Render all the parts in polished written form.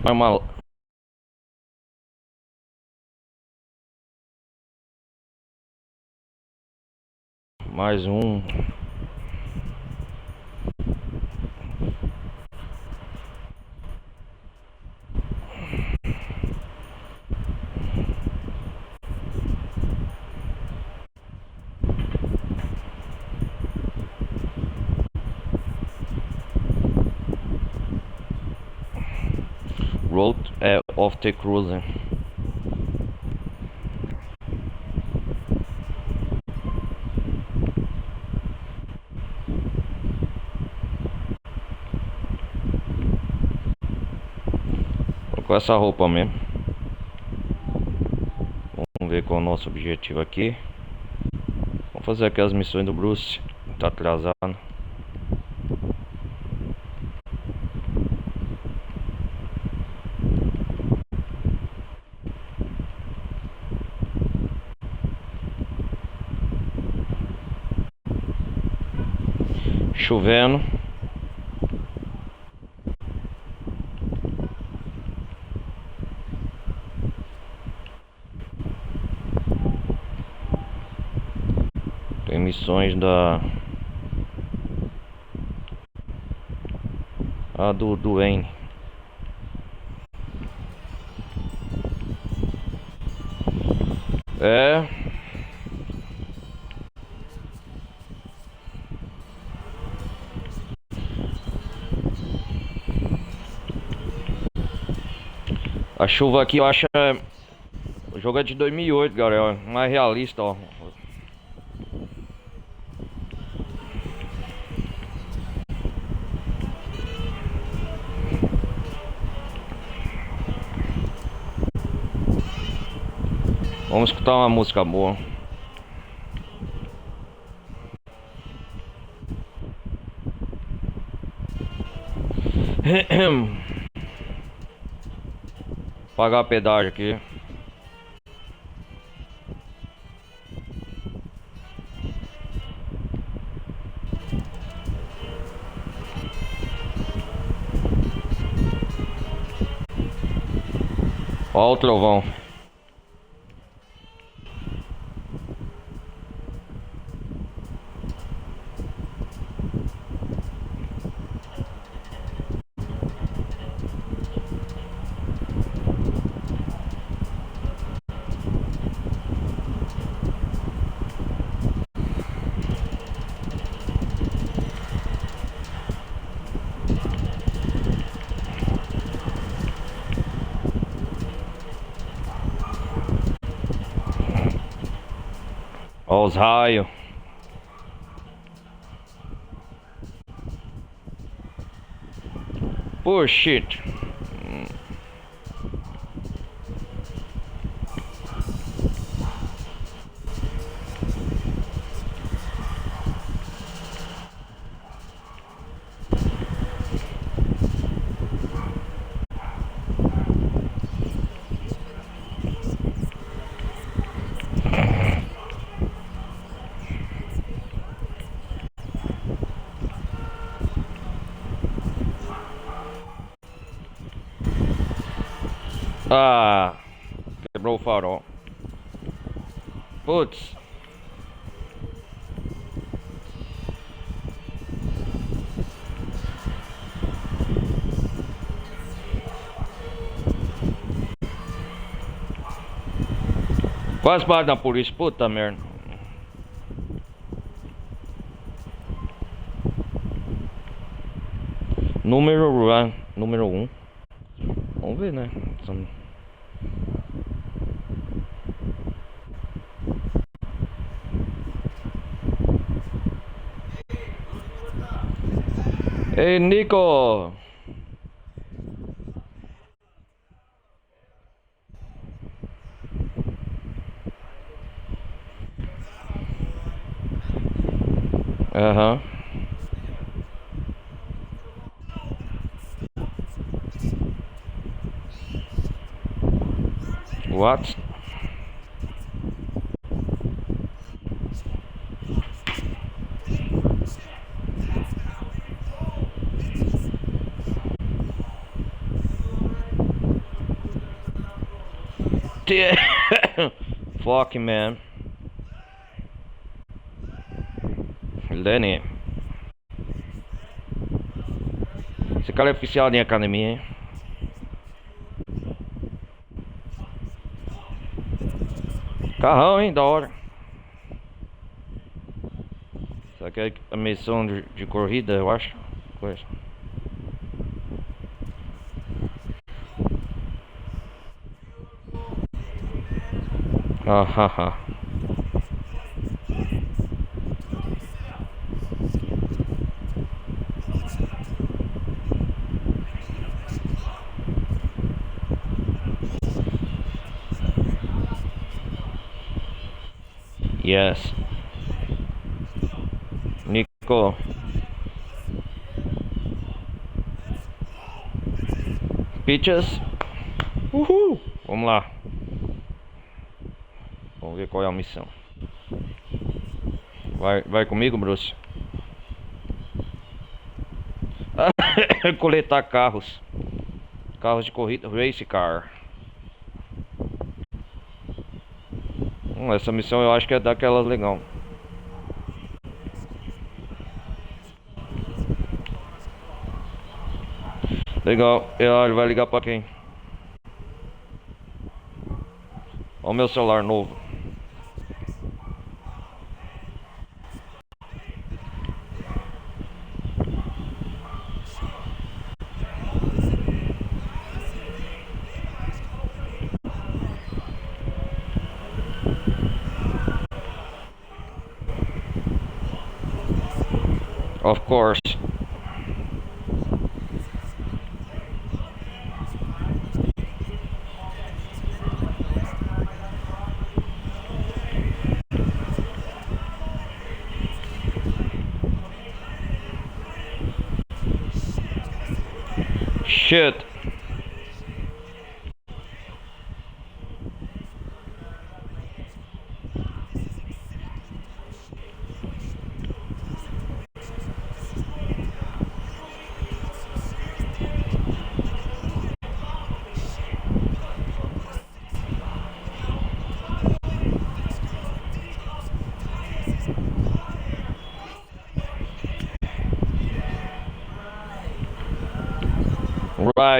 Normal. Mais um. Road of the Cruiser. Com essa roupa mesmo. Vamos ver qual é o nosso objetivo aqui. Vamos fazer aqui as missões do Bruce. Tá atrasado. Chovendo. Tem missões do Wayne. A chuva aqui eu acho o jogo é de 2008, galera, mais realista, ó. Vamos escutar uma música boa. Pagar pedágio aqui. Ó o trovão. Ó os raios. Push shit. Ah, quebrou o farol. Putz. Quase bate na polícia, puta merda. Número 1. Vamos ver, né? Ei, Nico! Aham. What? Yeah. Fuck, man. Lenny. Esse cara é oficial em academia, hein? Carrão, hein? Da hora. Isso aqui é a missão de corrida, eu acho. Coisa. Hahaha. Yes. Nico. Pitches. Uhul. Vamos lá. Vamos ver qual é a missão. Vai comigo, Bruce. Coletar carros. Carros de corrida. Race car. Essa missão eu acho que é daquelas legal. Legal. Ele vai ligar pra quem? Olha o meu celular novo. Of course. Shit.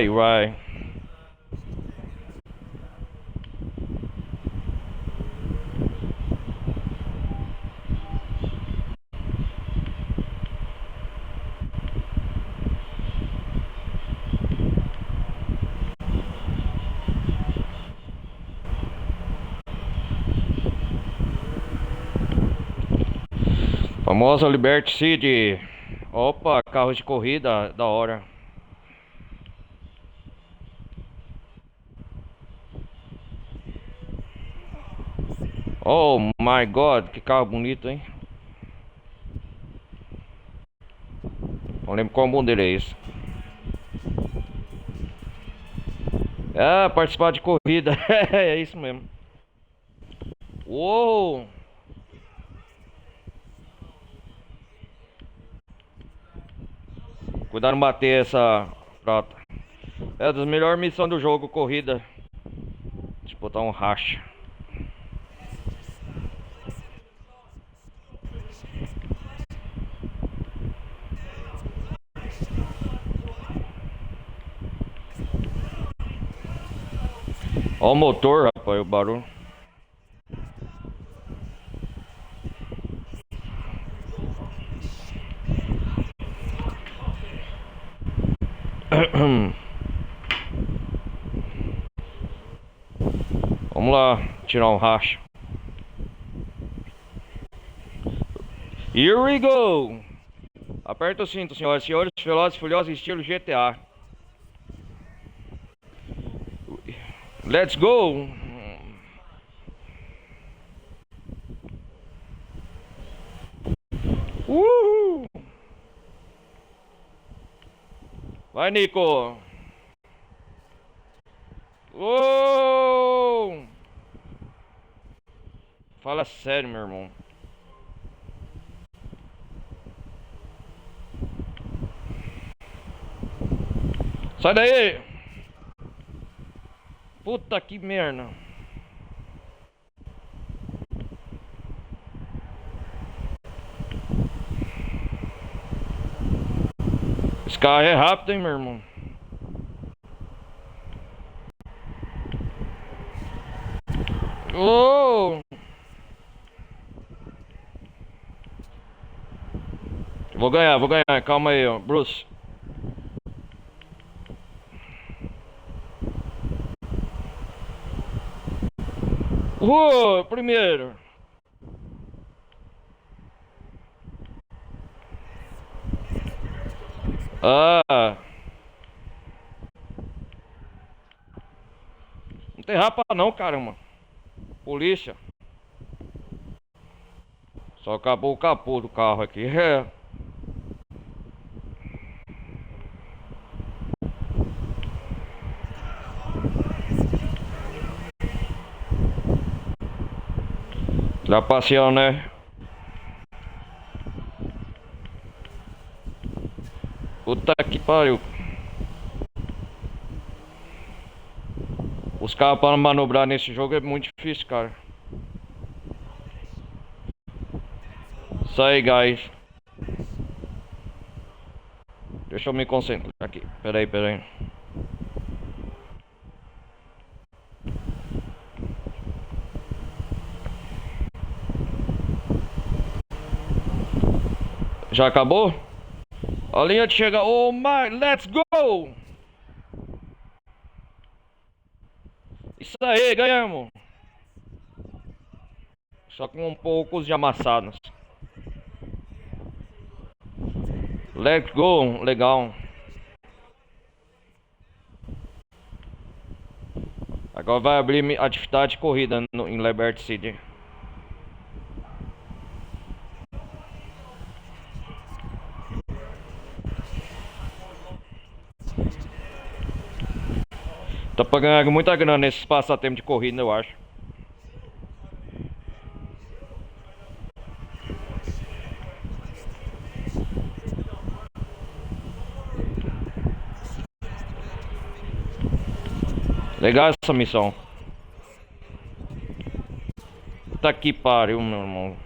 Right. Famosa Liberty City. Opa, carro de corrida, da hora. Oh my god, que carro bonito, hein? Não lembro qual modelo é esse. Ah, participar de corrida. É isso mesmo. Uou! Cuidado não bater essa prata. É das melhores missões do jogo, corrida. Deixa eu botar um racha. Ó o motor, rapaz, o barulho. Vamos lá, tirar um racha. Here we go! Aperta o cinto, senhoras e senhores, Velozes e Furiosos estilo GTA. Let's go! Uhul! Vai, Nico! Uou! Fala sério, meu irmão. Sai daí! Puta que merda! carros é rápido, hein, meu irmão. Oh! Vou ganhar, calma aí, ó. Bruce. Primeiro. Ah. Não tem rapa não, caramba. Polícia. Só acabou o capô do carro aqui. É. Tá passeando, né? Puta que pariu. Os carros para manobrar nesse jogo é muito difícil, cara. Isso aí, guys. Deixa eu me concentrar aqui. Pera aí. Já acabou? A linha de chega. Oh my, let's go! Isso aí, ganhamos. Só com poucos de amassados. Let's go, legal. Agora vai abrir atividade de corrida em Liberty City. Tá pra ganhar muita grana nesse passatempo de corrida, eu acho. Legal essa missão. Puta que pariu, meu irmão.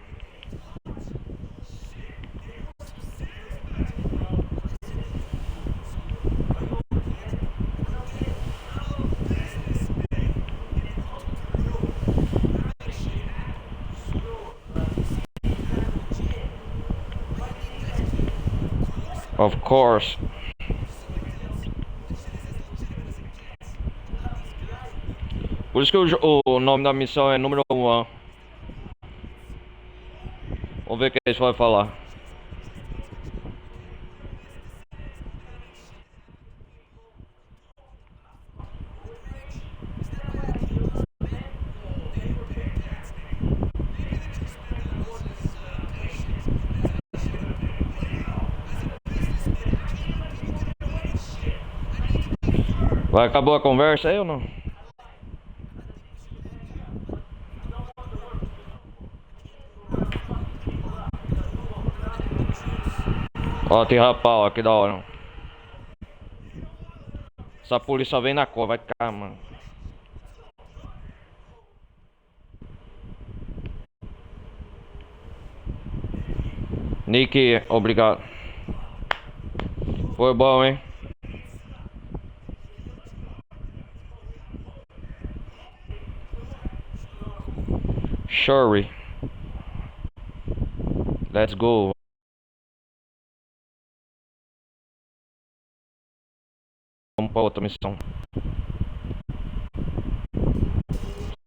Of course. Por isso que o nome da missão é número 1. Vamos ver o que eles vão falar. Vai, acabou a conversa aí ou não? Ó, tem rapaz, ó, que da hora. Essa polícia vem na cor, vai cá, mano. Nick, obrigado. Foi bom, hein? Shuri. Let's go. Vamos pra outra missão.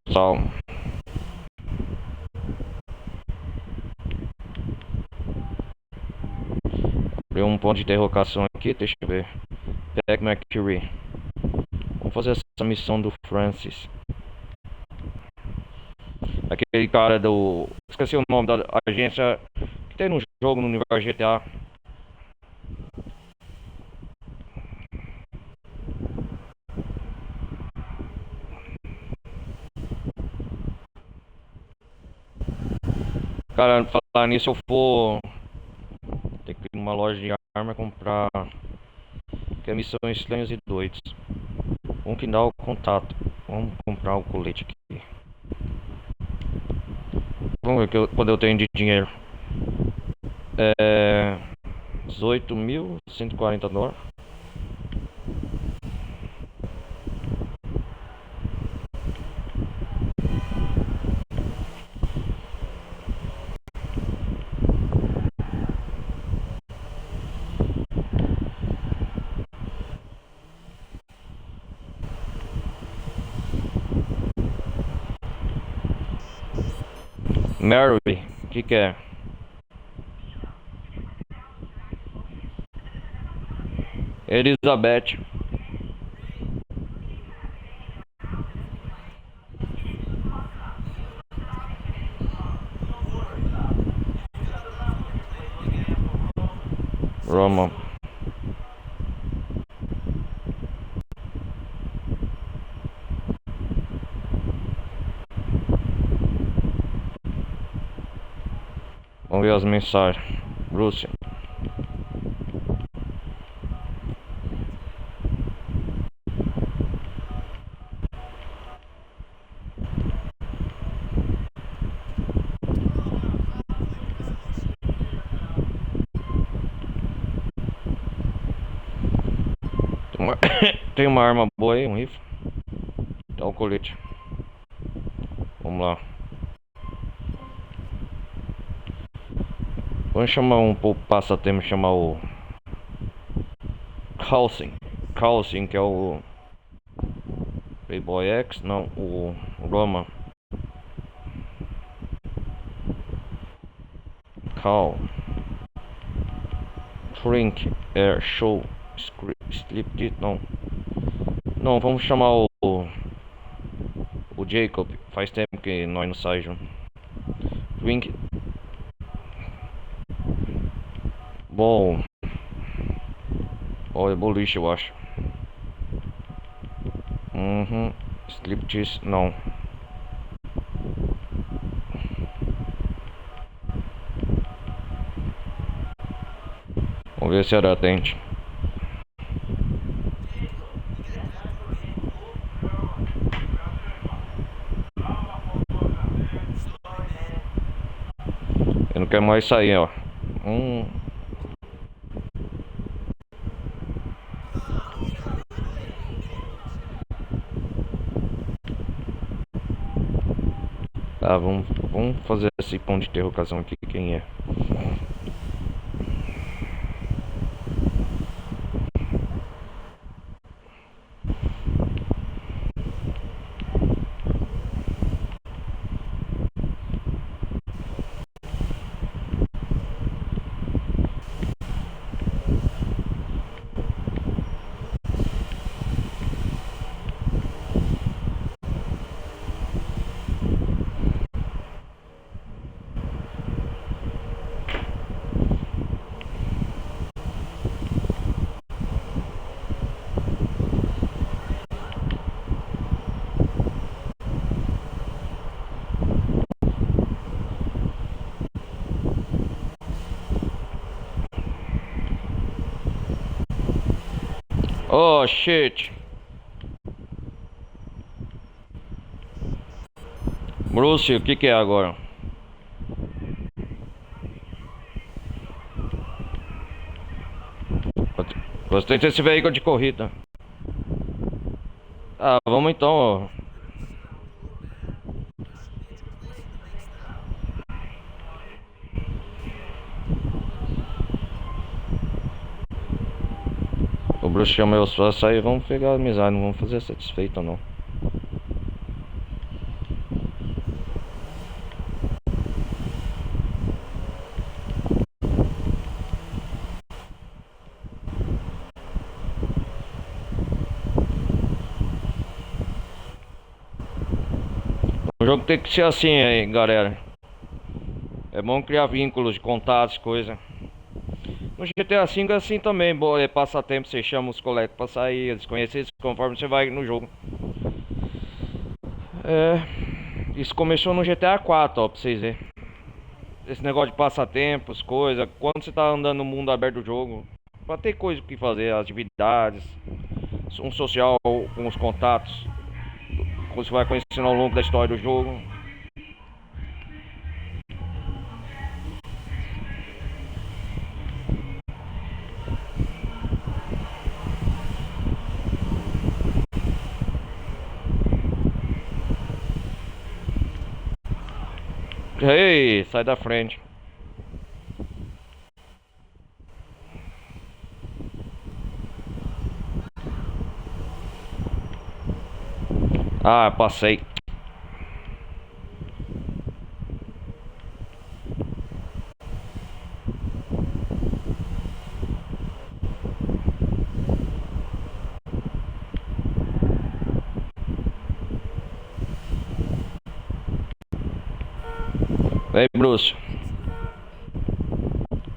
Só. Abriu um ponto de interrogação aqui, deixa eu ver. Tech Mercury. Vamos fazer essa missão do Francis. Aquele cara do... Esqueci o nome da agência que tem no jogo, no universo GTA. Cara, falar nisso, eu vou ter que ir numa loja de arma comprar... Que é Missão Estranhos e Doidos. Vamos que dá o contato. Vamos comprar o colete aqui. Vamos ver quando eu tenho de dinheiro. $18.140. Mary, que é? Elizabeth. Roma. Vamos ver as mensagens. Rússia. Tem uma arma boa aí, um rifle. Dá o colete. Vamos lá. Vamos chamar um pouco passatempo, chamar o Carlsen, que é o Playboy X, não, o Roma. Carl Trink Air Show Sleep, não, vamos chamar o Jacob. Faz tempo que nós não saímos. Drink. Bom, é boliche, eu acho. Striptease, não. Vamos ver se era atende. Eu não quero mais sair, ó. Tá, vamos fazer esse ponto de interrogação aqui. Quem é? Oh shit. Bruce, o que é agora? Gostei desse veículo de corrida. Ah, vamos então, ó. O Bruce chama eu só sair, vamos pegar a amizade, não vamos fazer satisfeito não. O jogo tem que ser assim aí, galera. É bom criar vínculos, contatos, coisa. No GTA V é assim também, é passatempo, você chama os colegas pra sair, desconhecidos, conforme você vai no jogo. Isso começou no GTA 4, ó, pra vocês verem. Esse negócio de passatempos, coisa, quando você tá andando no mundo aberto do jogo, pra ter coisa que fazer, atividades, um social com os contatos, você vai conhecendo ao longo da história do jogo. Ei, sai da frente. Ah, passei. Ei, Bruce.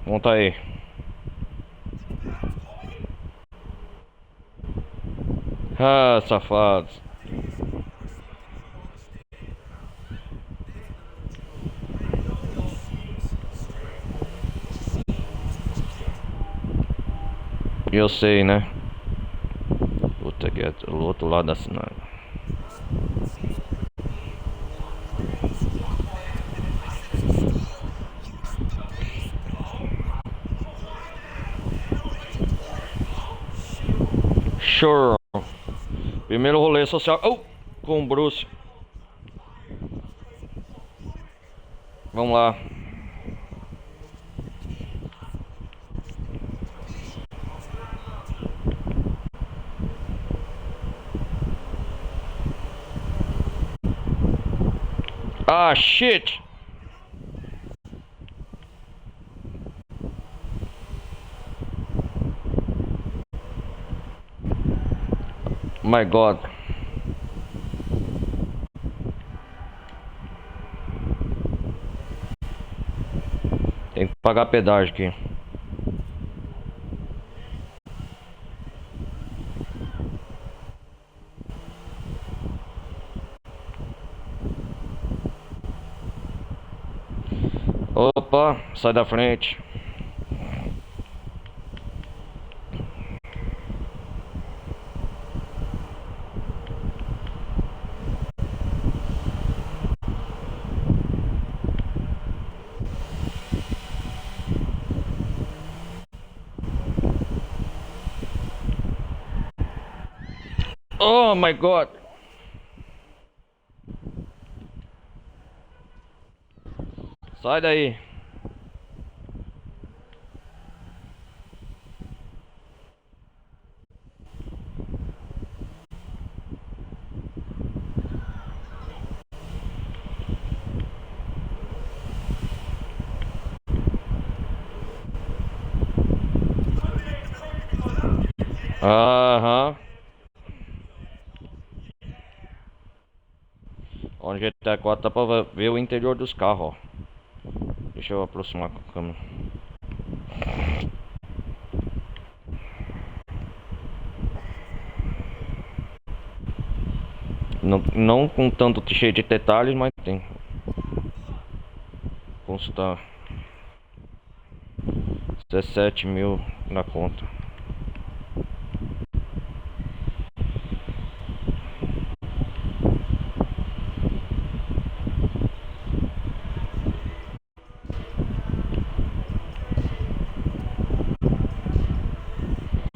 Monta aí. Ah, safados. Eu sei, né? Puta que é do outro lado da cidade. Sure. Primeiro rolê social. Oh, com o Bruce. Vamos lá. Ah, shit. My God. Tem que pagar pedágio aqui. Opa, sai da frente. Oh my God. Sai daí. Aham. Ó, no GTA 4 dá pra ver o interior dos carros, ó. Deixa eu aproximar com a câmera. Não com tanto cheio de detalhes, mas tem. Consta 17 mil na conta.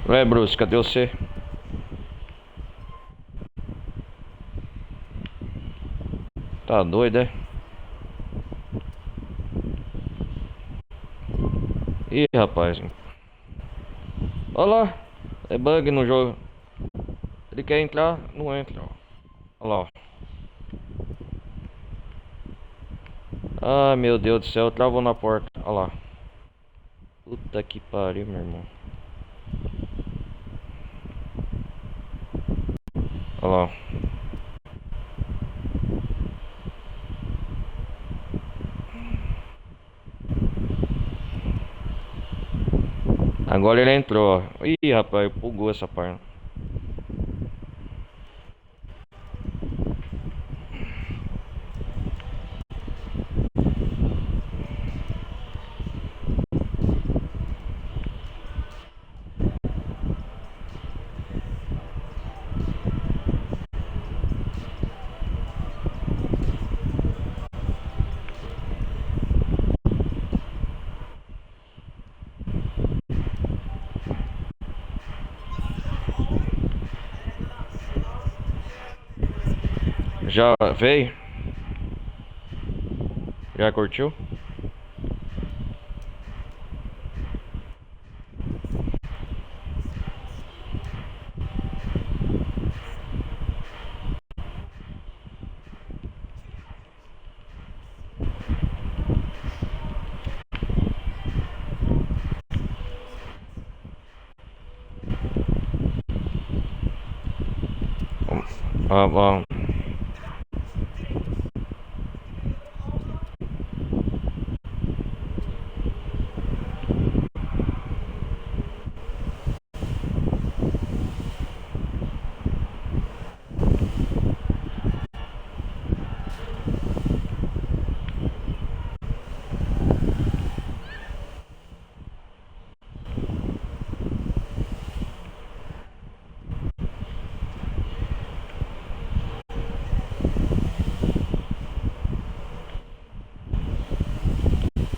Ué, Bruce, cadê você? Tá doido, é? Ih, rapaz. Olha lá. É bug no jogo. Ele quer entrar, não entra, ó. Olha lá, ó. Ah, meu Deus do céu, travou na porta. Olha lá. Puta que pariu, meu irmão. Olha lá. Agora ele entrou, ó. Ih, rapaz, bugou essa parte. Já veio? Já curtiu? Ah,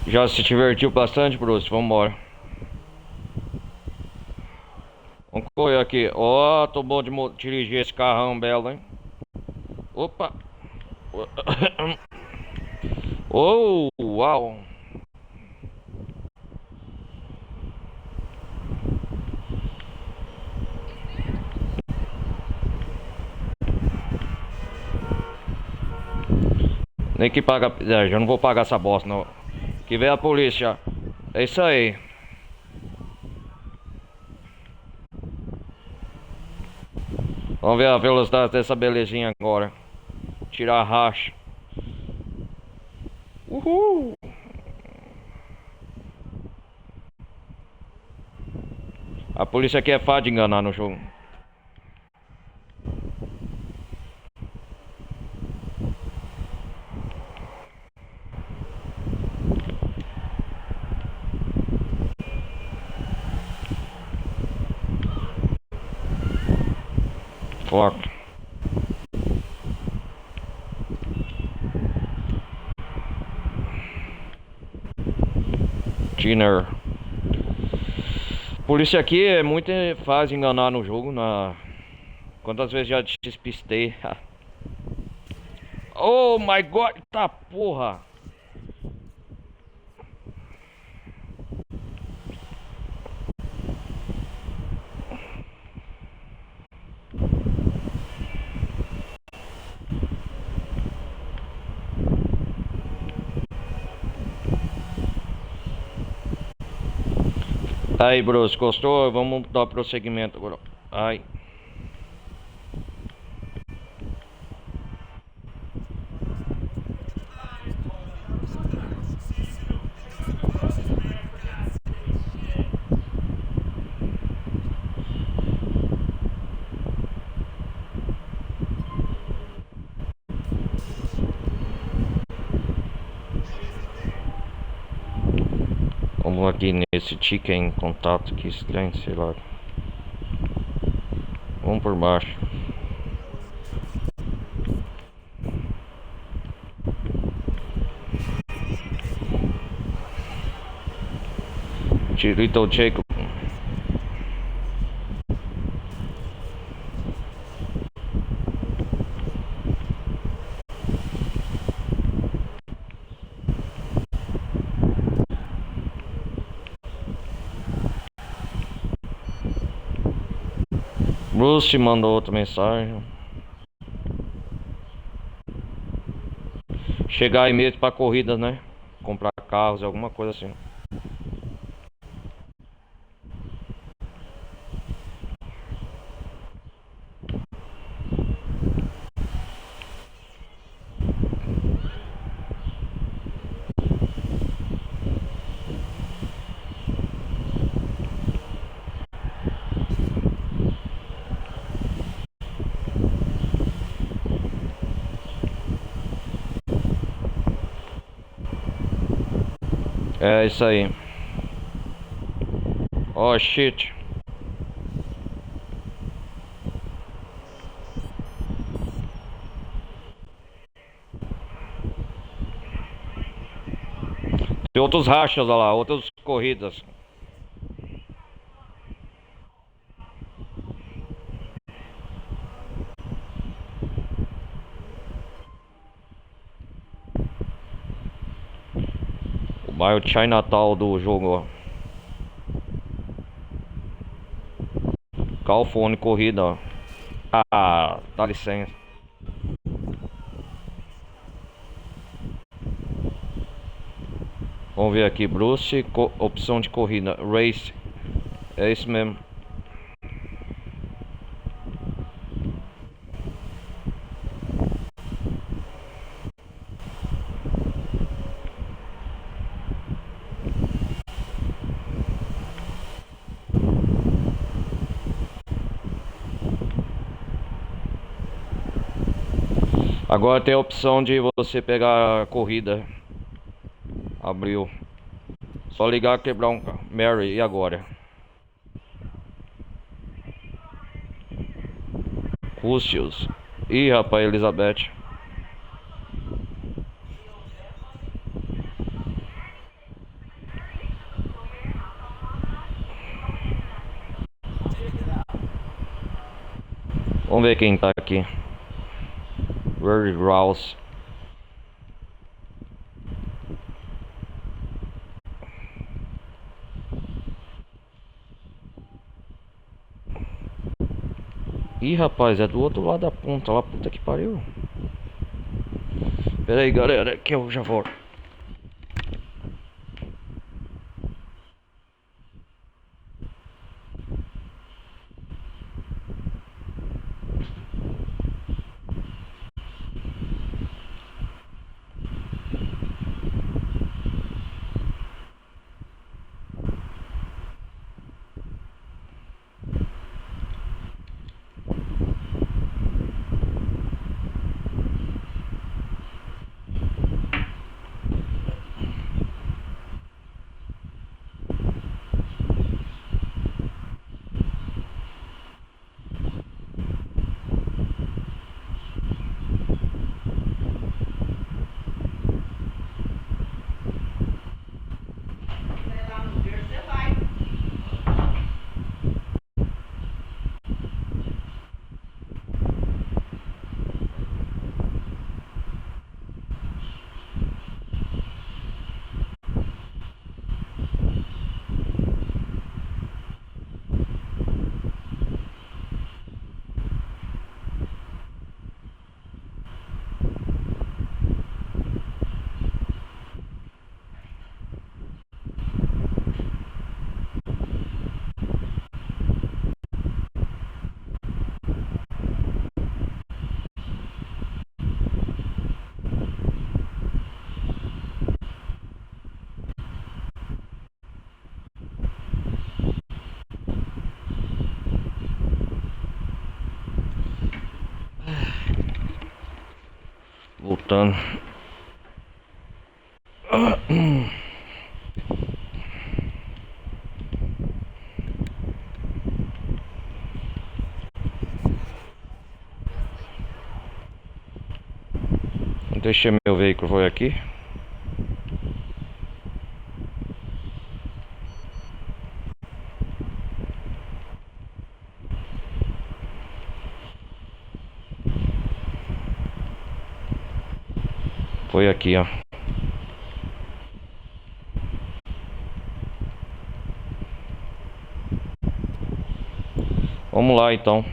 já se divertiu bastante, Bruce? Vambora. Vamos correr aqui. Ó, tô bom de dirigir esse carrão belo, hein? Opa! Oh, uau! Nem que paga. É, já não vou pagar essa bosta, não. Que vem a polícia. É isso aí. Vamos ver a velocidade dessa belezinha agora. Tirar a racha. Uhul! A polícia aqui é fácil de enganar no jogo. Foco. Tiner. Polícia aqui é muito fácil de enganar no jogo. Quantas vezes já despistei? Oh my god, tá porra! Aí, Bruce, gostou? Vamos dar prosseguimento agora. Ai. Vamos aqui nesse chicken contato, que estranho, sei lá. Vamos por baixo. Little Jacob. Bruce te mandou outra mensagem. Chegar aí mesmo pra corridas, né? Comprar carros, alguma coisa assim. É isso aí. Oh shit. Tem outros rachas, olha lá, outras corridas. Vai o Chinatown do jogo, ó. Calfone corrida, ó. Ah, dá licença. Vamos ver aqui, Bruce, opção de corrida, Race. É isso mesmo. Agora tem a opção de você pegar a corrida. Abriu. Só ligar, quebrar um carro. Mary, e agora? Custos. Ih, rapaz, Elizabeth. Vamos ver quem tá aqui. Very Rouse. Ih, rapaz, é do outro lado da ponta lá, puta que pariu. Pera aí, galera, que eu já volto. Voltando. Deixei meu veículo, foi aqui. Foi aqui, ó. Vamos lá então.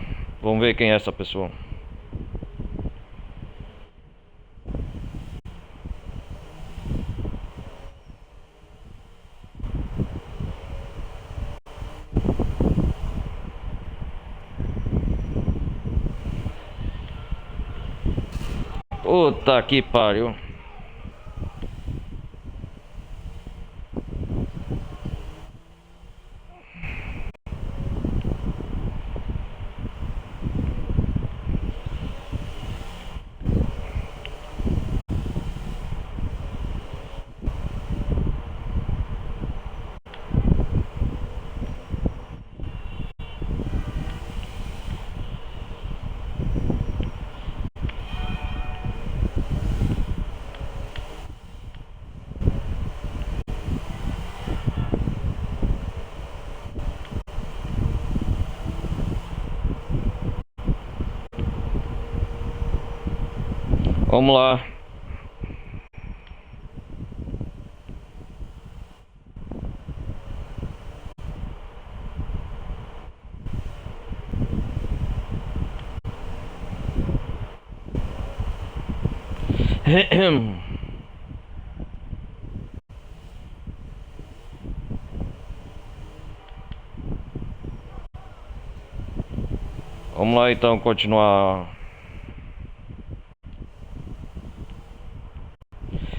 Vamos ver quem é essa pessoa. Puta que pariu. Vamos lá. Vamos lá então continuar.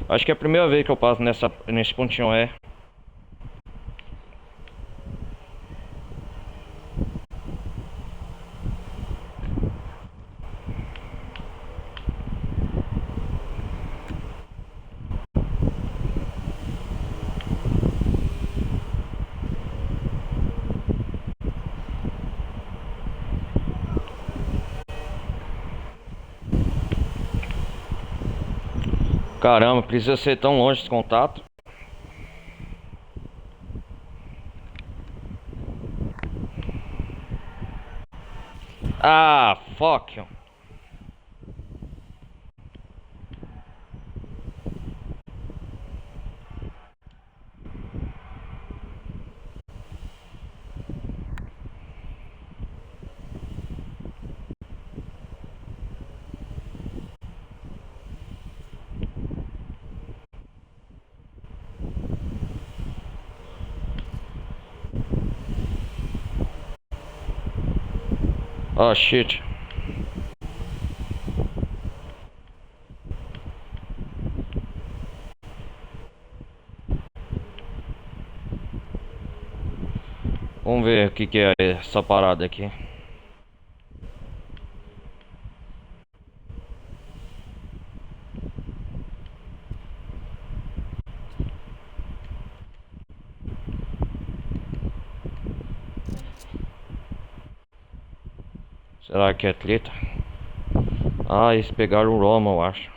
Acho que é a primeira vez que eu passo nesse pontinho é. Caramba, precisa ser tão longe esse contato. Ah, fuck. Oh shit. Vamos ver o que é essa parada aqui. Será que é treta? Ah, eles pegaram o Roma, eu acho.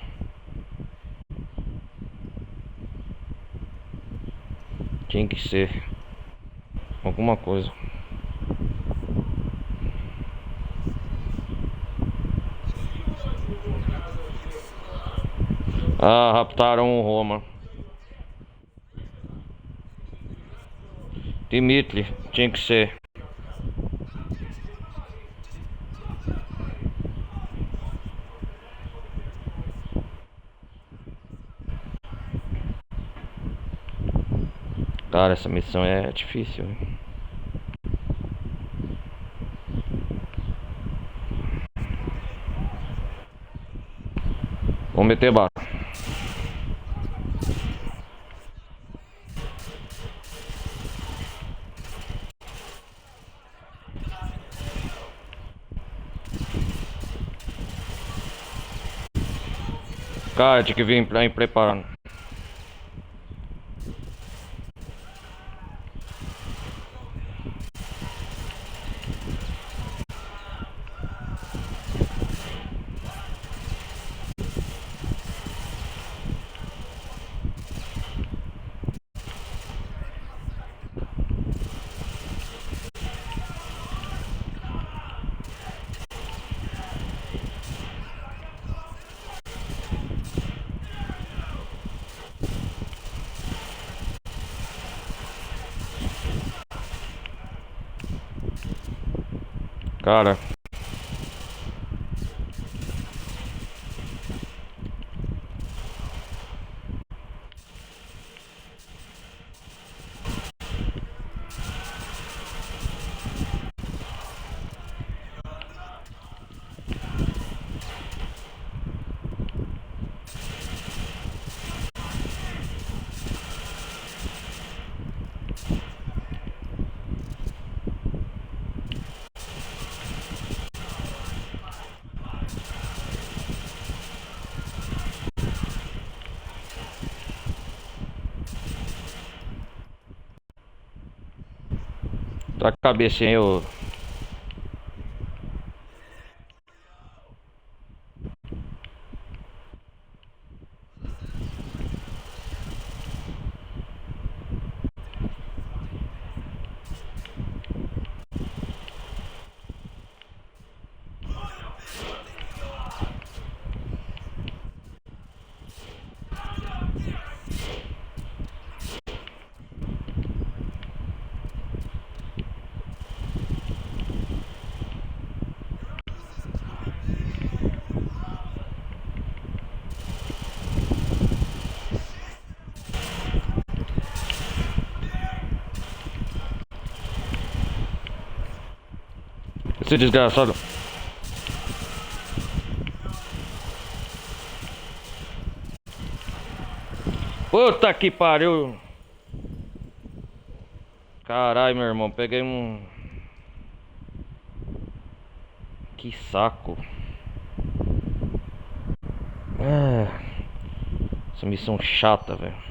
Tinha que ser alguma coisa. Ah, raptaram o Roma. Dimitri, tinha que ser. Cara, essa missão é difícil, hein? Vamos meter bala. Cara, tinha que vir pra ir preparando. Cara, tá com a cabeça aí, ô. Putz, desgraçado. Puta que pariu. Caralho, meu irmão, peguei um... Que saco. Essa missão chata, velho.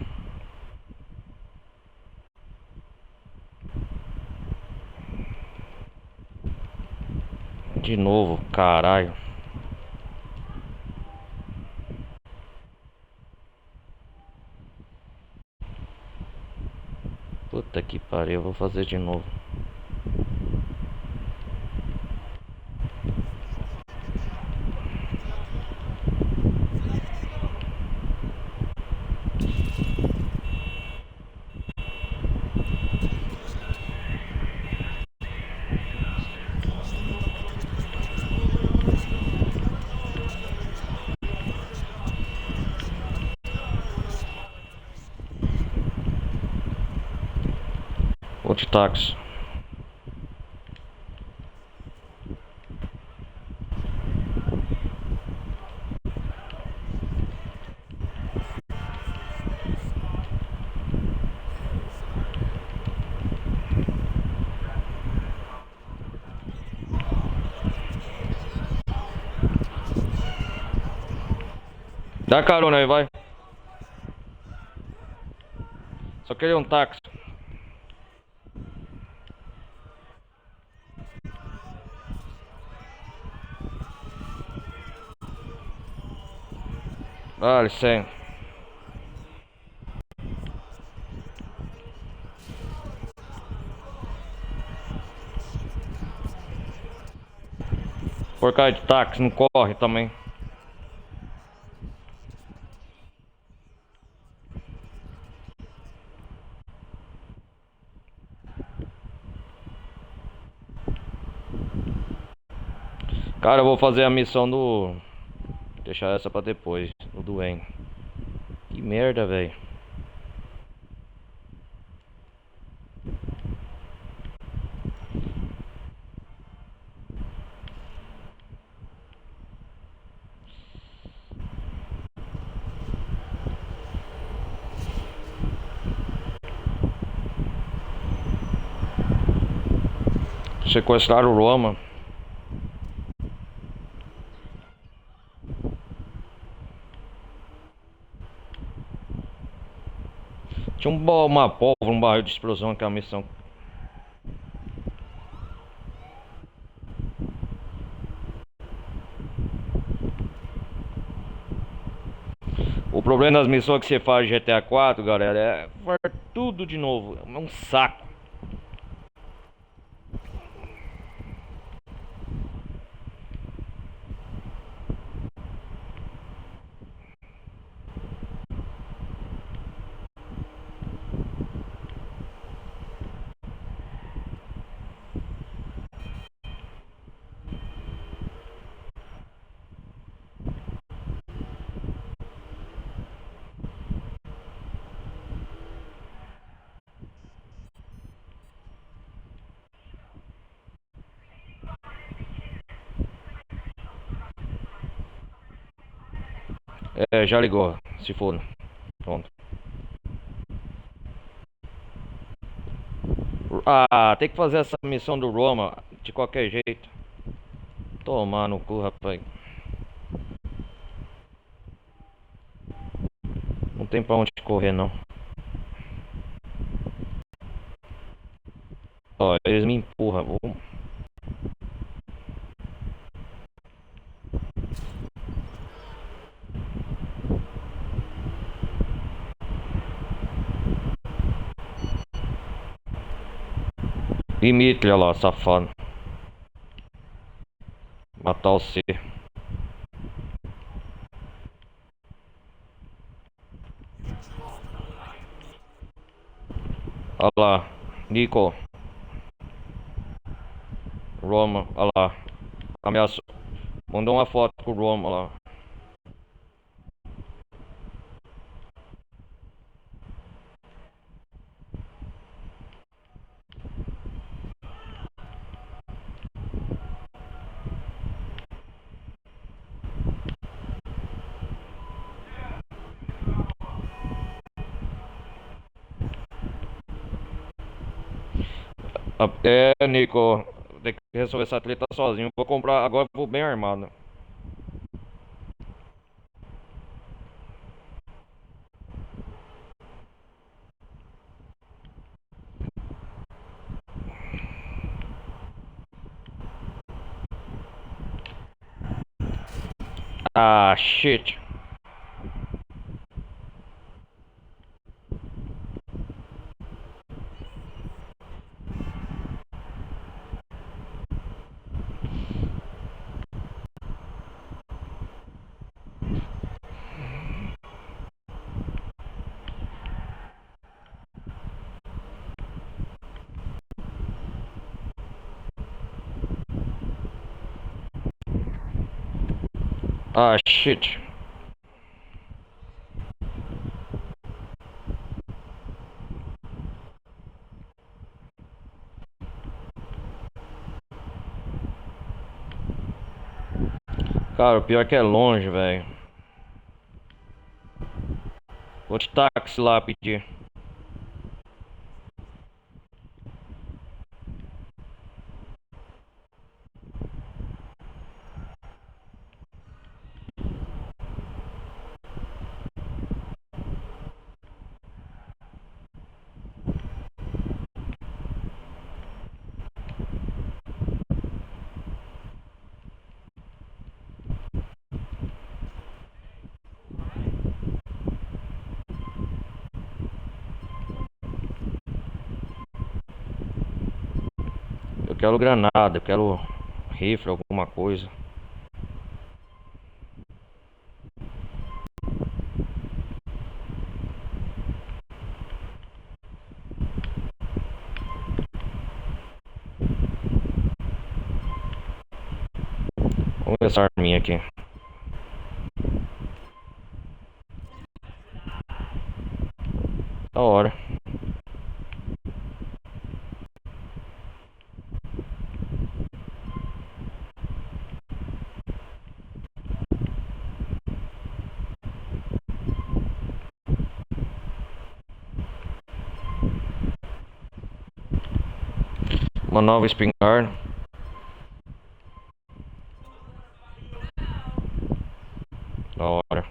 De novo, caralho. Puta que pariu, eu vou fazer de novo. Ponte táxi. Dá carona aí, vai. Só queria um táxi. Dá licença. Porcaria de táxi, não corre também. Cara, eu vou fazer a missão do... Deixar essa pra depois, do Duane. Que merda, velho. Sequestrar o Roma. Tinha uma pólvora, um barril de explosão, aquela missão. O problema das missões que você faz de GTA 4, galera, é fazer tudo de novo. É um saco. É, já ligou, se for. Pronto. Ah, tem que fazer essa missão do Roma de qualquer jeito. Tomar no cu, rapaz. Não tem pra onde correr, não. Ó, eles me empurram. Dimitri, olha lá, safado. Matar o C. Olha lá, Nico. Roma, olha lá. Ameaçou. Mandou uma foto pro Roma lá. É, Nico, tem que resolver essa treta sozinho. Vou comprar, agora eu vou bem armado. Ah, shit. Ah, shit. Cara, o pior é que é longe, velho. Vou de táxi lá pedir. Eu quero granada, eu quero rifle, alguma coisa. Vamos ver essa arminha aqui. Da hora. Uma nova espingarda. Da hora.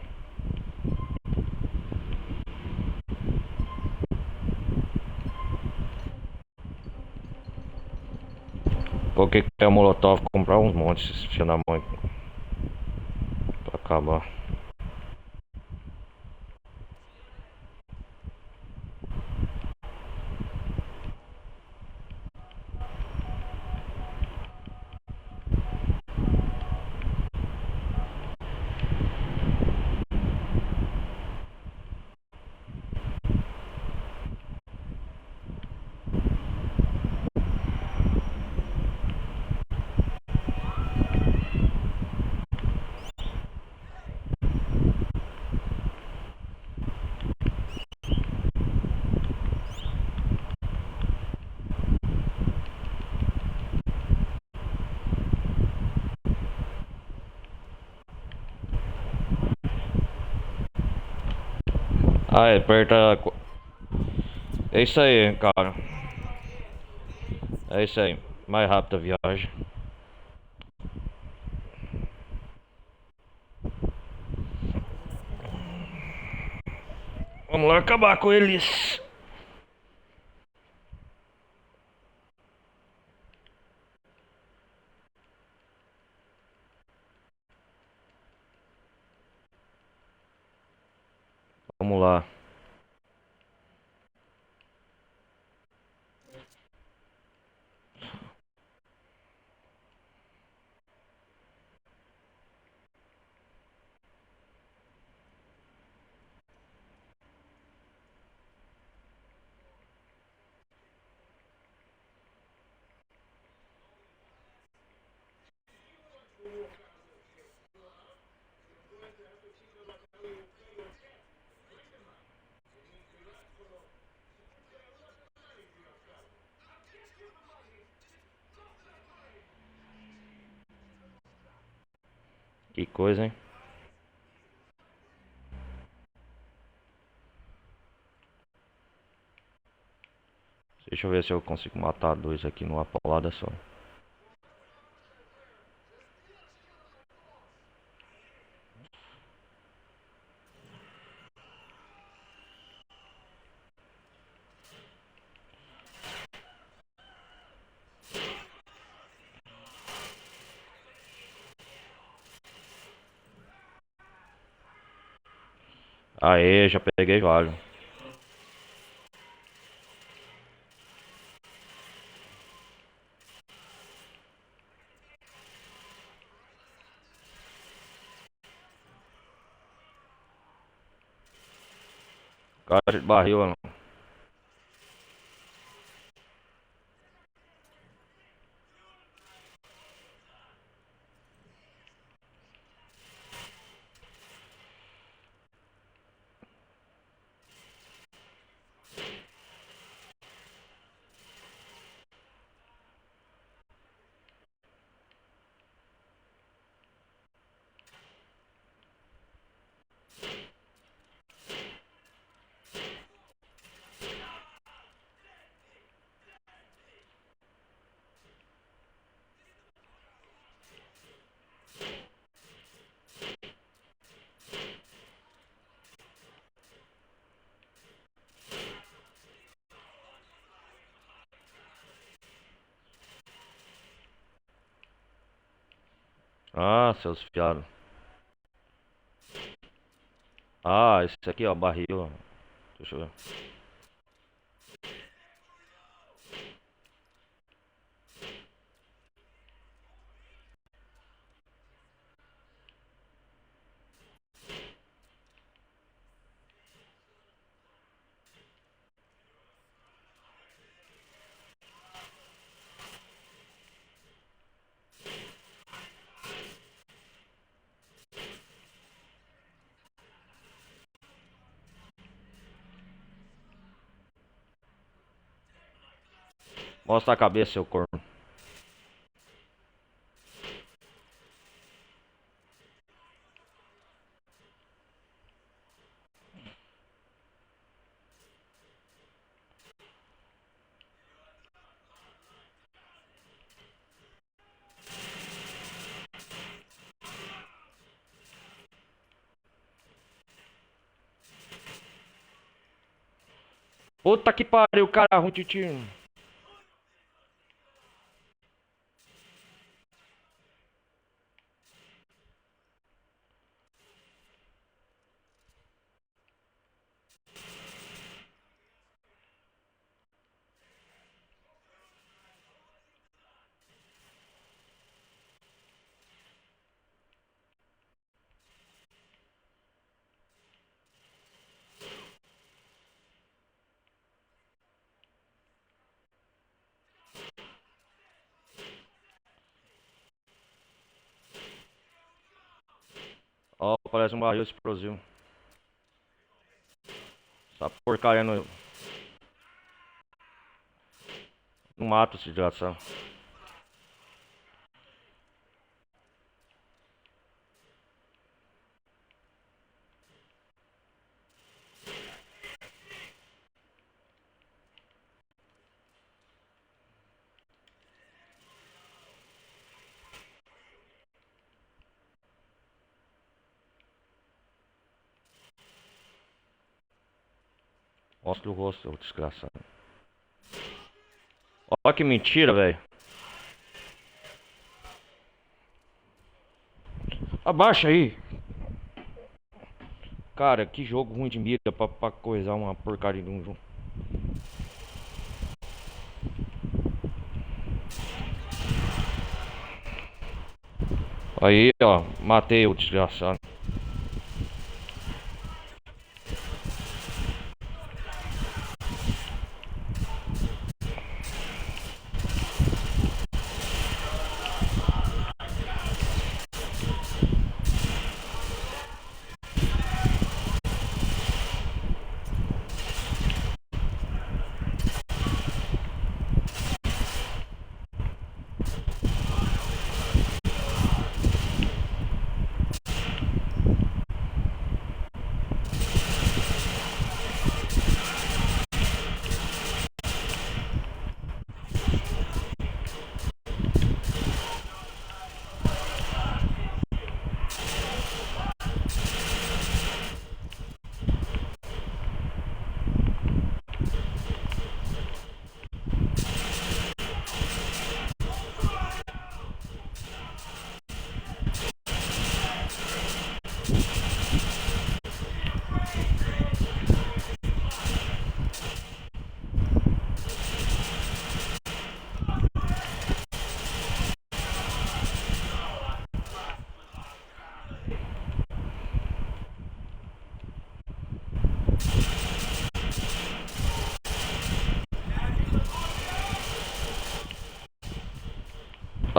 Por que é o Molotov? Comprar uns montes, esse filho da mãe. Pra acabar. Ah, é, aperta. É isso aí, cara. É isso aí. Mais rápida a viagem. Vamos lá acabar com eles. Vamos lá. Que coisa, hein? Deixa eu ver se eu consigo matar dois aqui numa paulada só. Aê, já peguei vários. Caixa de barril, mano. Ah, seus fiados. Ah, esse aqui, ó, barril, ó. Deixa eu ver. Mostra a cabeça, seu corno. Puta que pariu, cara ruim de tiro. Ó, parece um barril explosivo. Essa porcaria no mato, esse desgraçado. Mostra o rosto, seu desgraçado. Ó que mentira, velho. Abaixa aí. Cara, que jogo ruim de mira pra coisar uma porcaria de um jogo. Aí, ó, matei o desgraçado.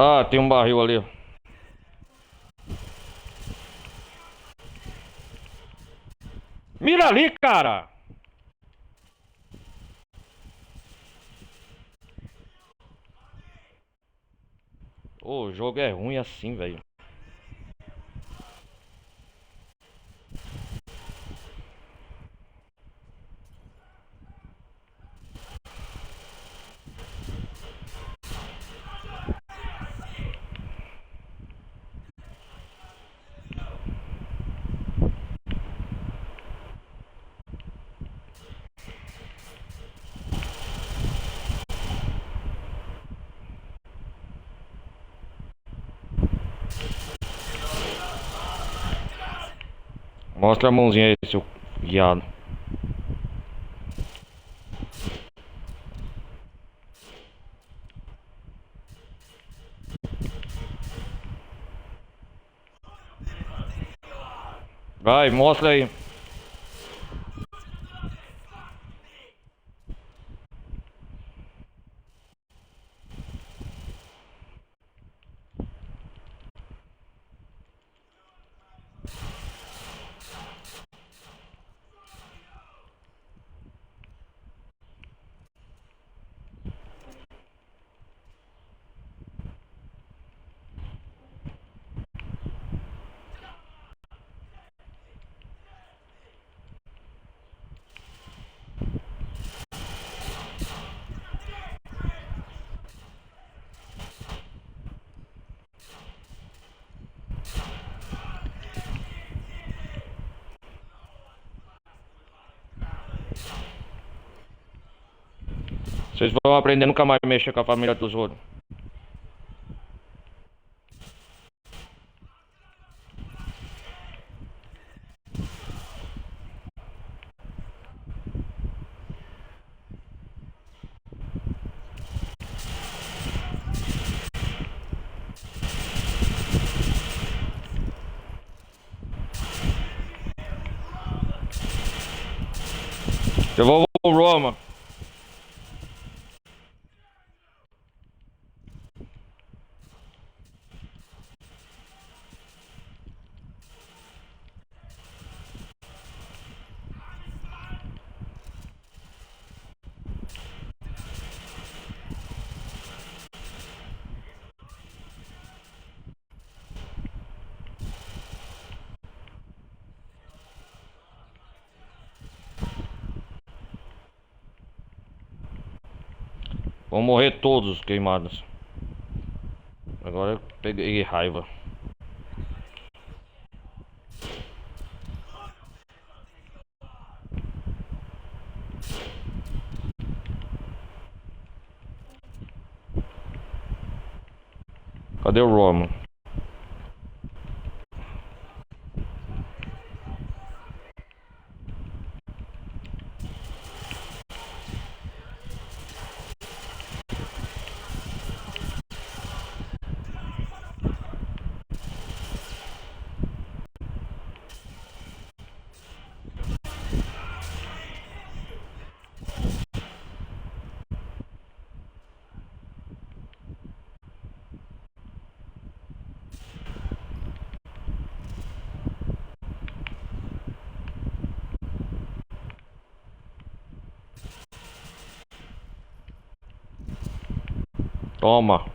Ah, tem um barril ali. Mira ali, cara! Ô, o jogo é ruim assim, velho. Mostra a mãozinha aí, seu viado. Vai, mostra aí. Vocês vão aprender nunca mais mexer com a família dos outros. Devolva o Roma. Vão morrer todos queimados. Agora eu peguei raiva. Cadê o Roma? Toma.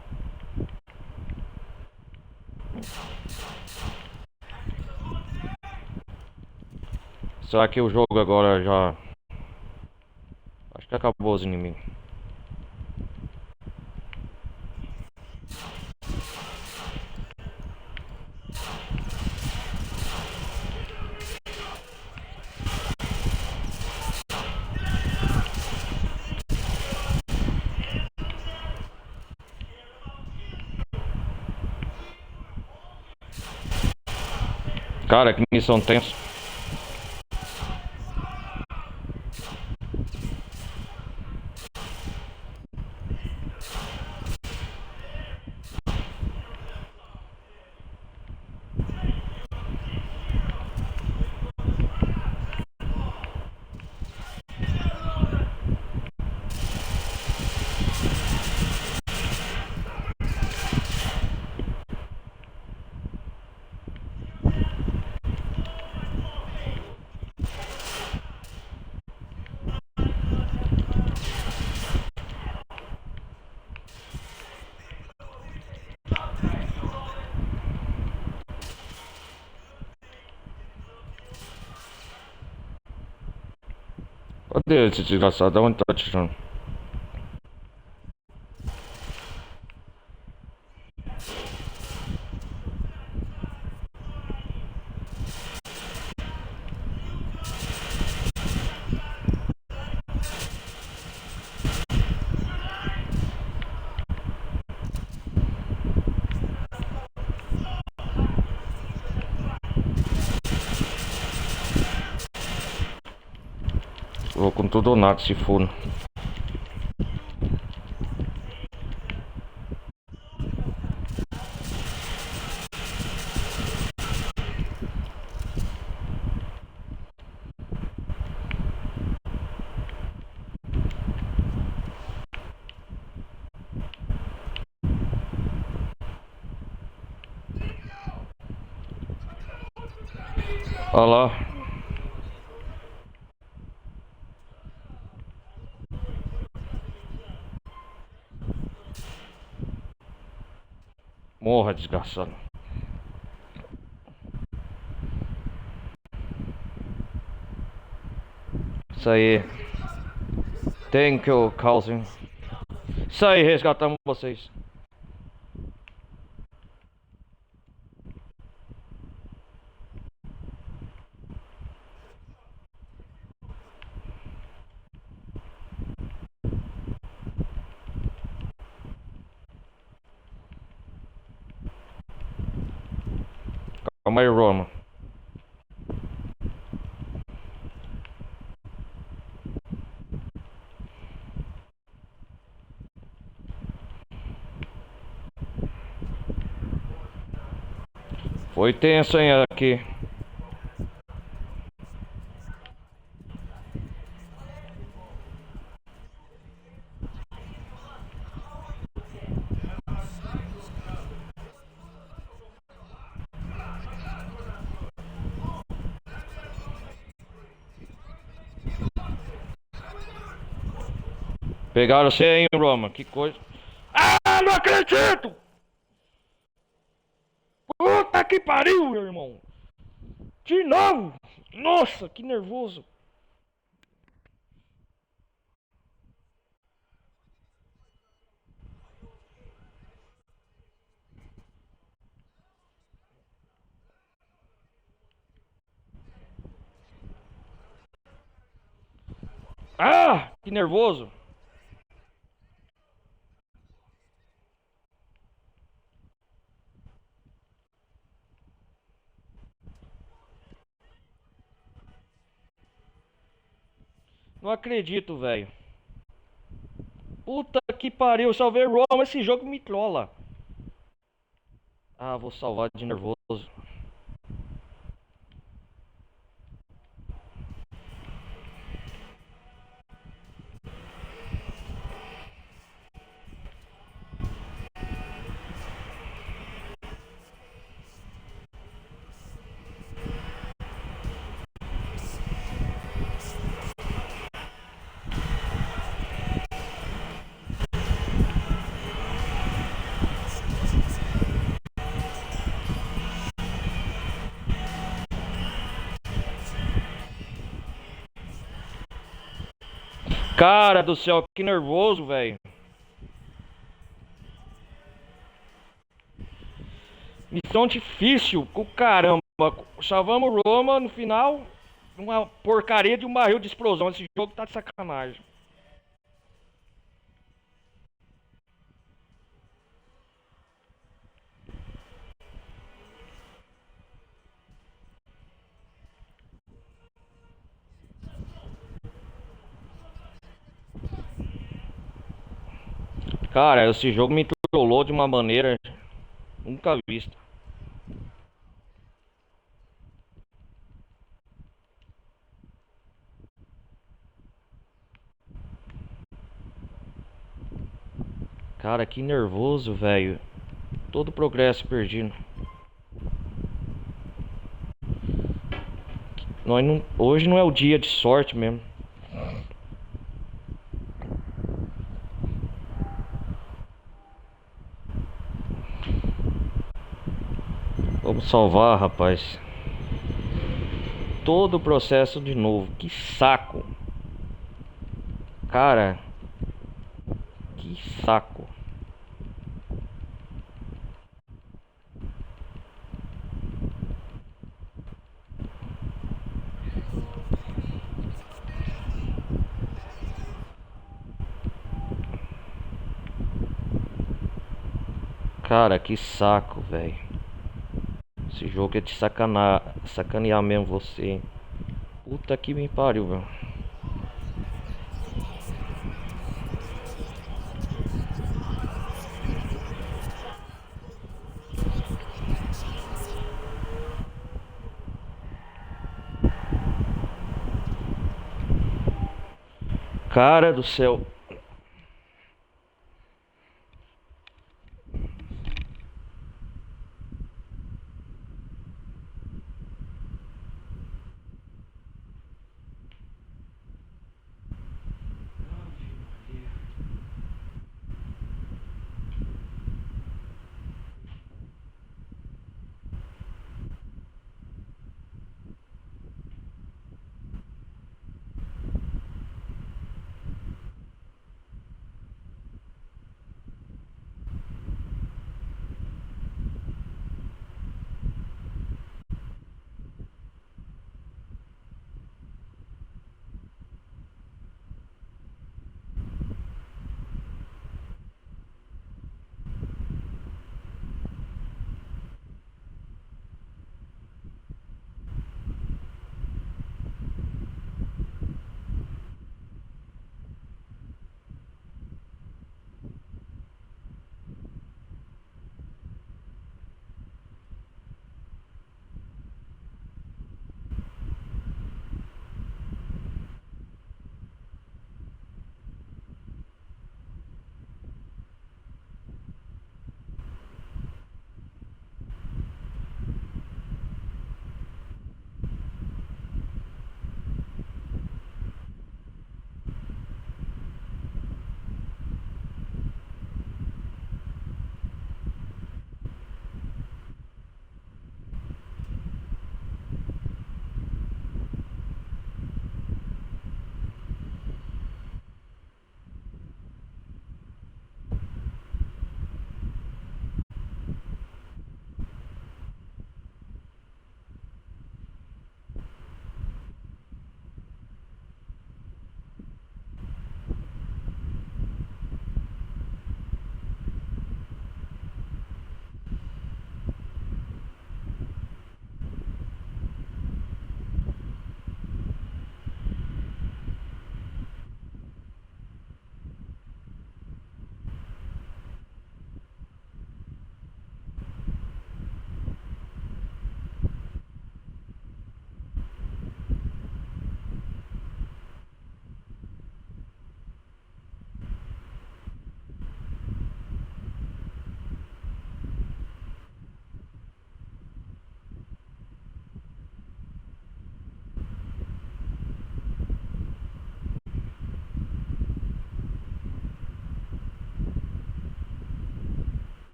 Será que o jogo agora já... Acho que acabou os inimigos. Cara, que missão tensa. Cadê esse desgraçado? Onde tá atirando? Vou com tudo ou nada, se for. Olha lá. Morra, desgraçado. Isso aí. Thank you, Calvin. Isso aí, resgatamos vocês. Calma aí, Roma. Foi tenso, hein, aqui. Pegaram você, hein, Roma? Que coisa. Ah, não acredito! Puta que pariu, meu irmão! De novo! Nossa, que nervoso! Ah, que nervoso! Não acredito, velho. Puta que pariu, eu salvei Roma, esse jogo me trola. Ah, vou salvar de nervoso. Cara do céu, que nervoso, velho. Missão difícil, com caramba. Salvamos Roma no final. Uma porcaria de um barril de explosão. Esse jogo tá de sacanagem. Cara, esse jogo me trollou de uma maneira nunca vista. Cara, que nervoso, velho. Todo o progresso perdido. Hoje não é o dia de sorte mesmo. Vamos salvar, rapaz. Todo o processo de novo. Que saco. Cara, que saco. Cara, que saco, velho. Esse jogo é de sacanear mesmo você. Puta que me pariu, velho. Cara do céu.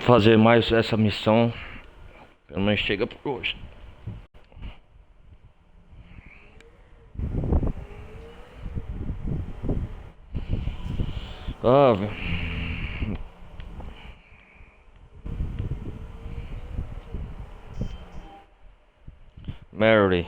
Vamos fazer mais essa missão. Pelo menos chega por hoje. Ah, velho. Mary.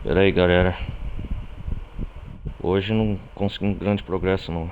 Pera aí, galera. Hoje não consegui um grande progresso, não.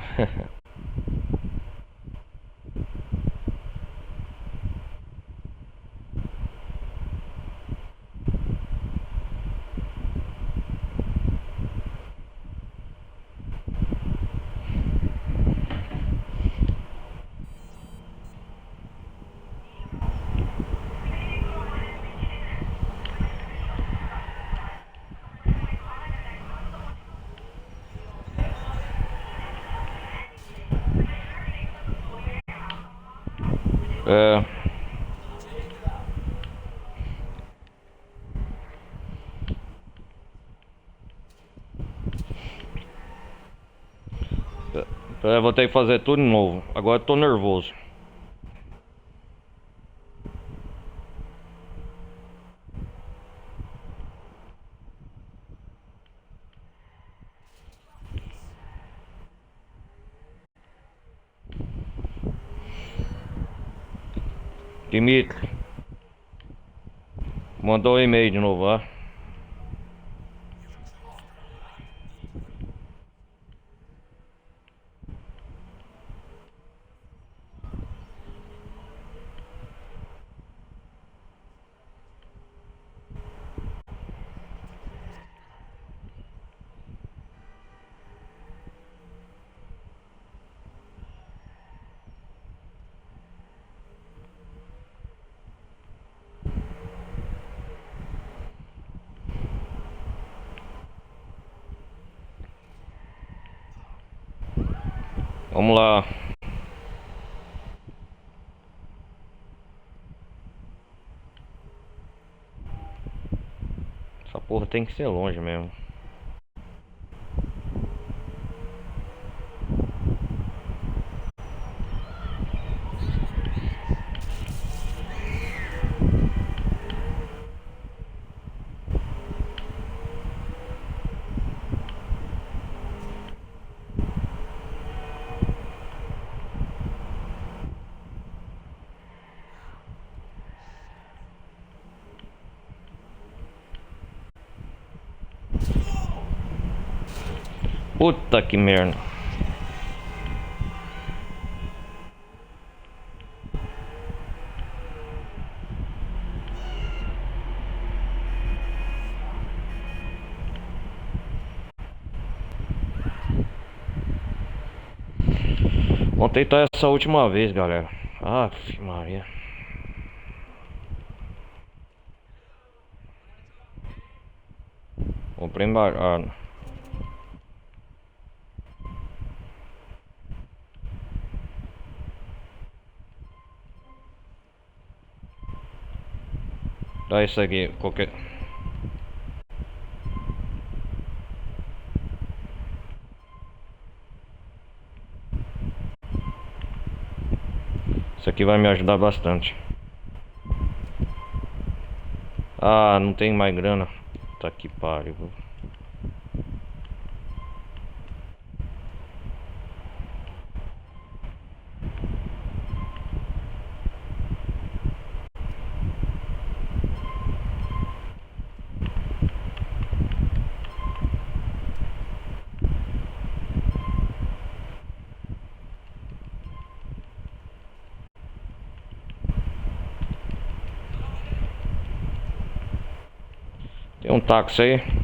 É. Vou ter que fazer tudo de novo. Agora eu tô nervoso. Dimitri. Mandou um e-mail de novo, ó. Vamos lá. Essa porra tem que ser longe mesmo. Puta que merda. Vamos tentar essa última vez, galera. Aff, Maria. Comprei embargado. Dá isso aqui, qualquer... Isso aqui vai me ajudar bastante. Ah, não tem mais grana. Tá que pariu. Tem um táxi aí.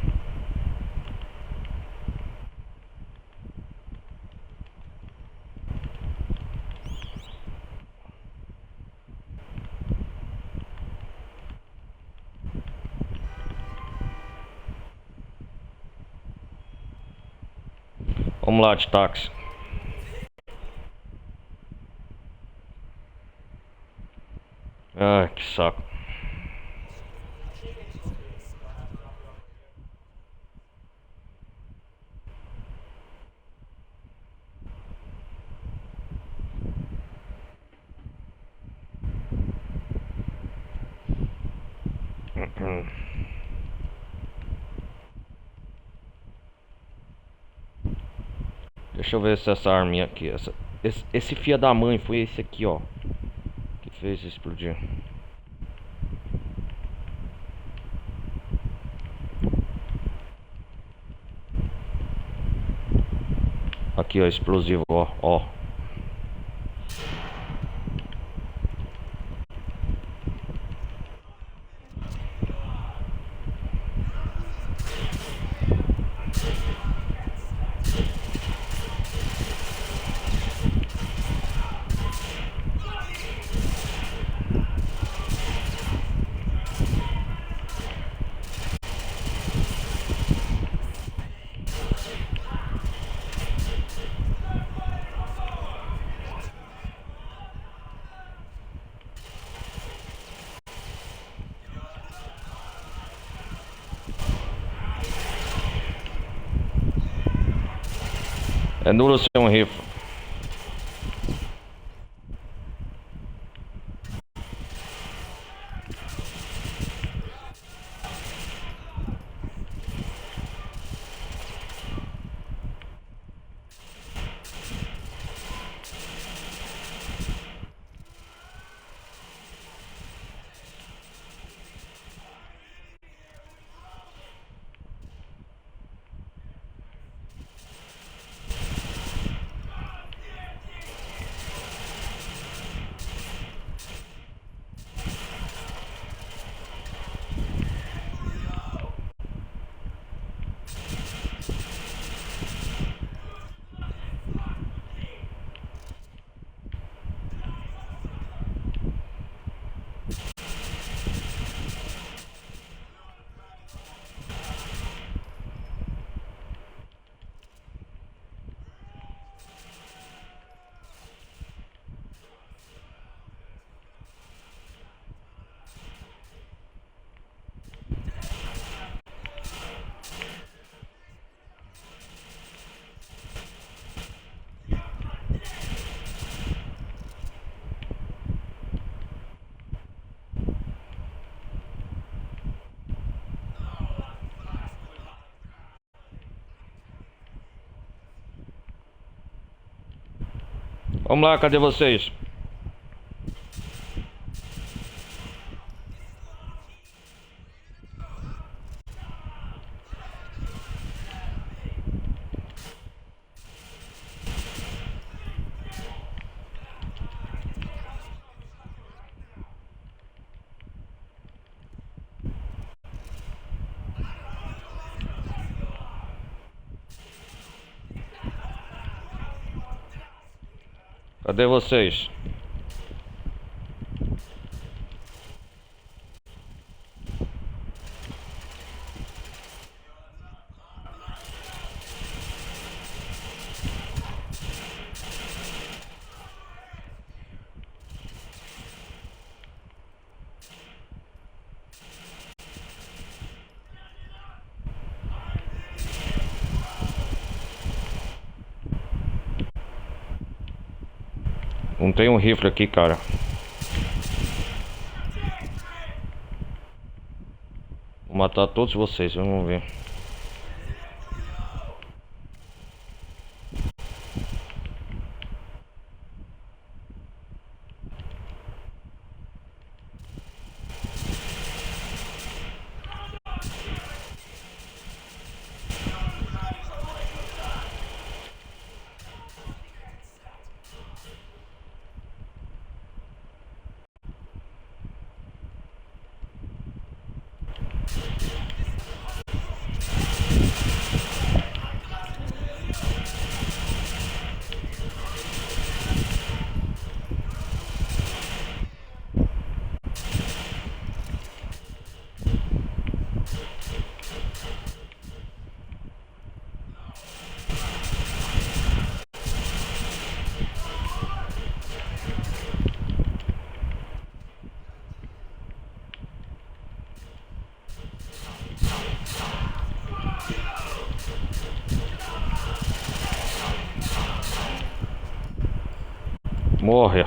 Vamos lá de táxi. Ai, que saco. Deixa eu ver se essa arminha aqui, esse filho da mãe foi esse aqui, ó, que fez explodir. Aqui, ó, explosivo, ó, ó. É nulo ser um rifle. Vamos lá, cadê vocês? Cadê vocês? Não tem um rifle aqui, cara. Vou matar todos vocês, vamos ver. Morre.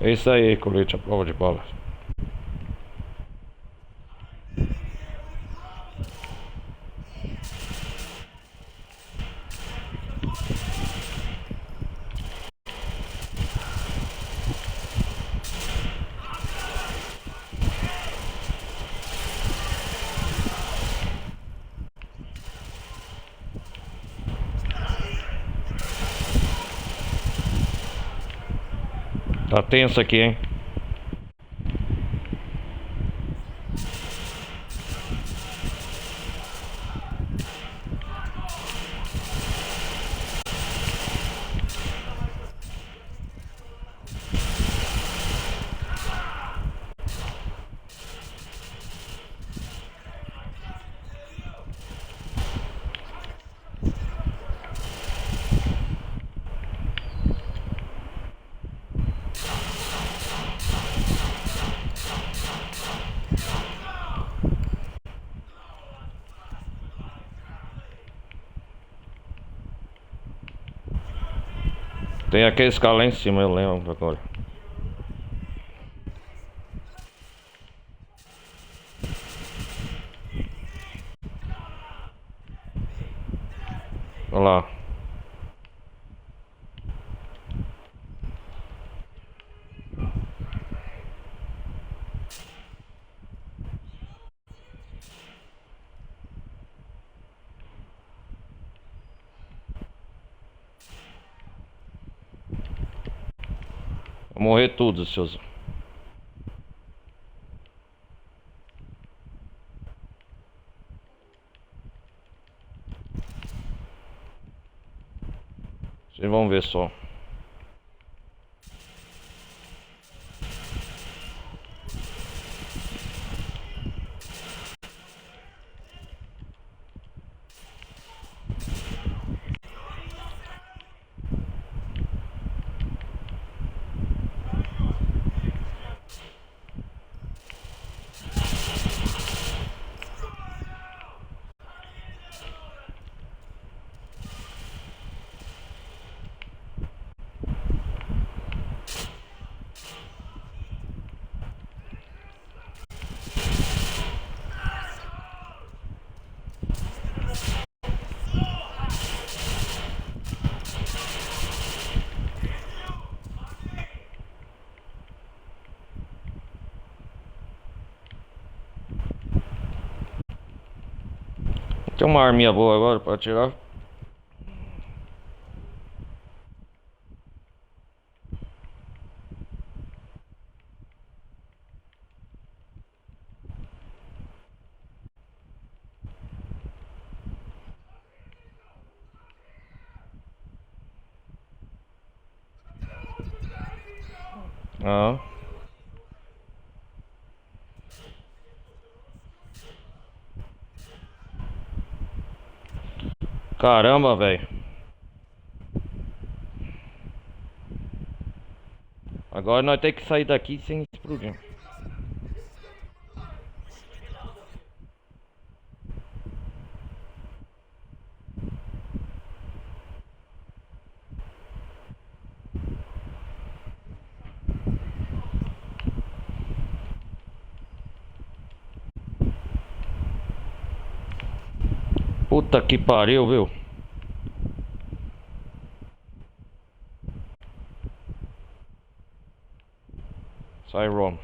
É isso aí, colete à prova de balas. Tá tenso aqui, hein? Tem aqueles caras lá em cima, eu lembro agora. Olha lá. Vou morrer tudo, seus. Vocês vão ver só. Tem uma arminha boa agora pra atirar. Ah. Caramba, velho. Agora nós temos que sair daqui sem explodir. Puta que pariu, viu? Sai, Rom.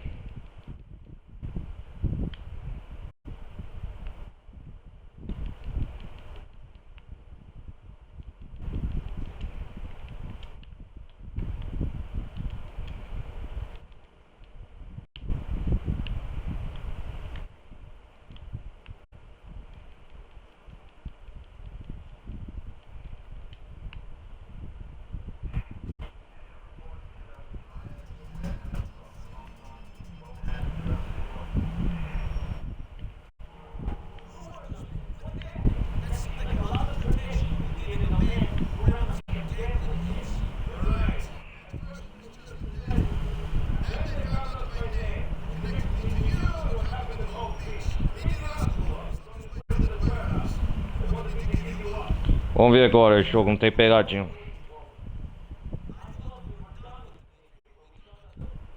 Vamos ver agora, o jogo não tem pegadinha.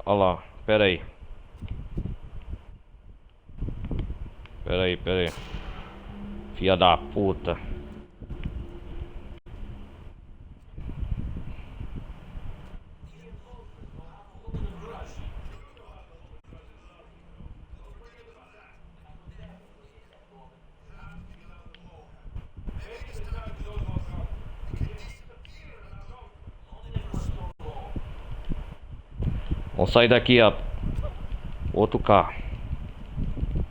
Olha lá, pera aí. Pera aí. Filha da puta. Vamos sair daqui, ó. Outro carro.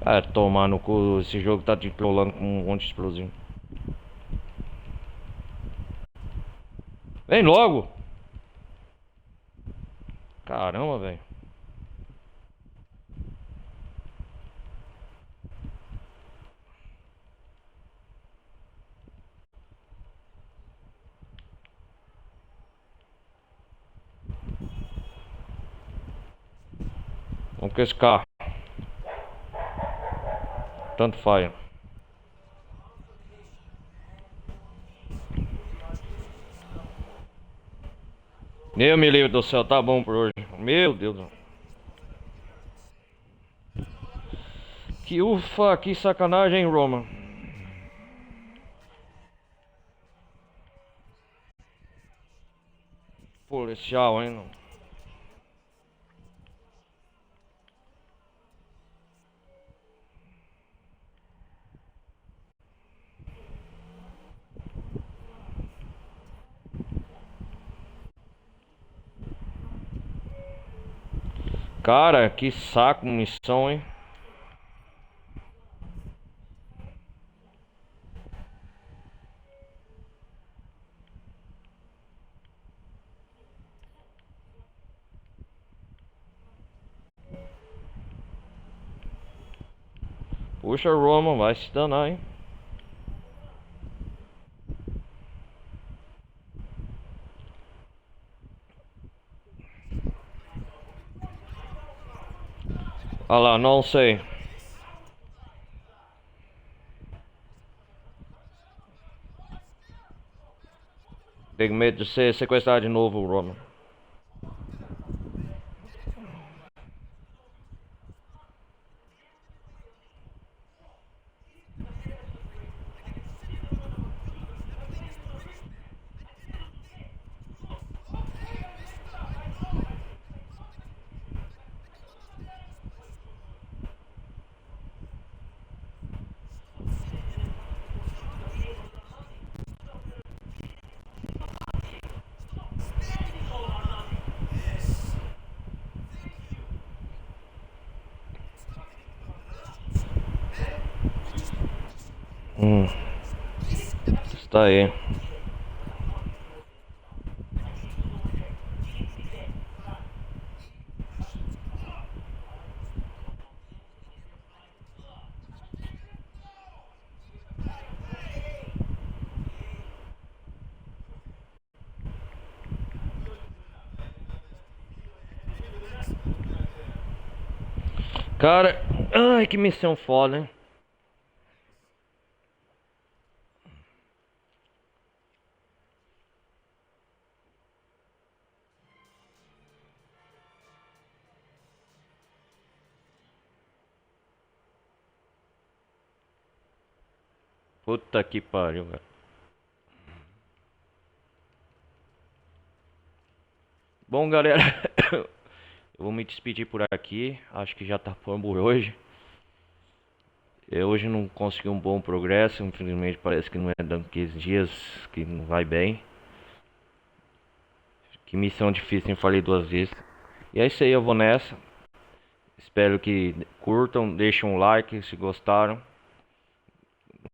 É, tomar no cu. Esse jogo tá te trollando com um monte de explosivo. Vem logo! Caramba, velho. Vamos com esse carro. Tanto faz. Meu me livre do céu, tá bom por hoje. Meu Deus. Que ufa, que sacanagem, hein, Roma. Policial, hein? Cara, que saco, missão, hein? Puxa, Roma, vai se danar, hein? Olha lá, não sei. Tenho medo de ser sequestrado de novo, Roma. Está aí. Cara, ai, que missão foda, hein? Puta que pariu, velho. Bom, galera, eu vou me despedir por aqui. Acho que já tá por hoje. Eu hoje não consegui um bom progresso. Infelizmente, parece que não é dando 15 dias que não vai bem. Que missão difícil, eu falei 2 vezes. E é isso aí, eu vou nessa. Espero que curtam, deixem um like se gostaram.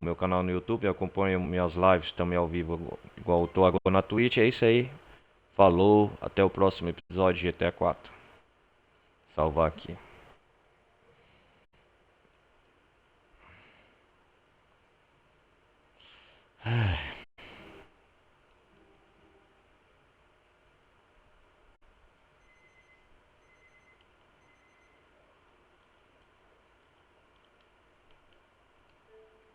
No meu canal no YouTube, acompanhem minhas lives também ao vivo, igual eu tô agora na Twitch. É isso aí. Falou, até o próximo episódio de GTA 4. Salvar aqui.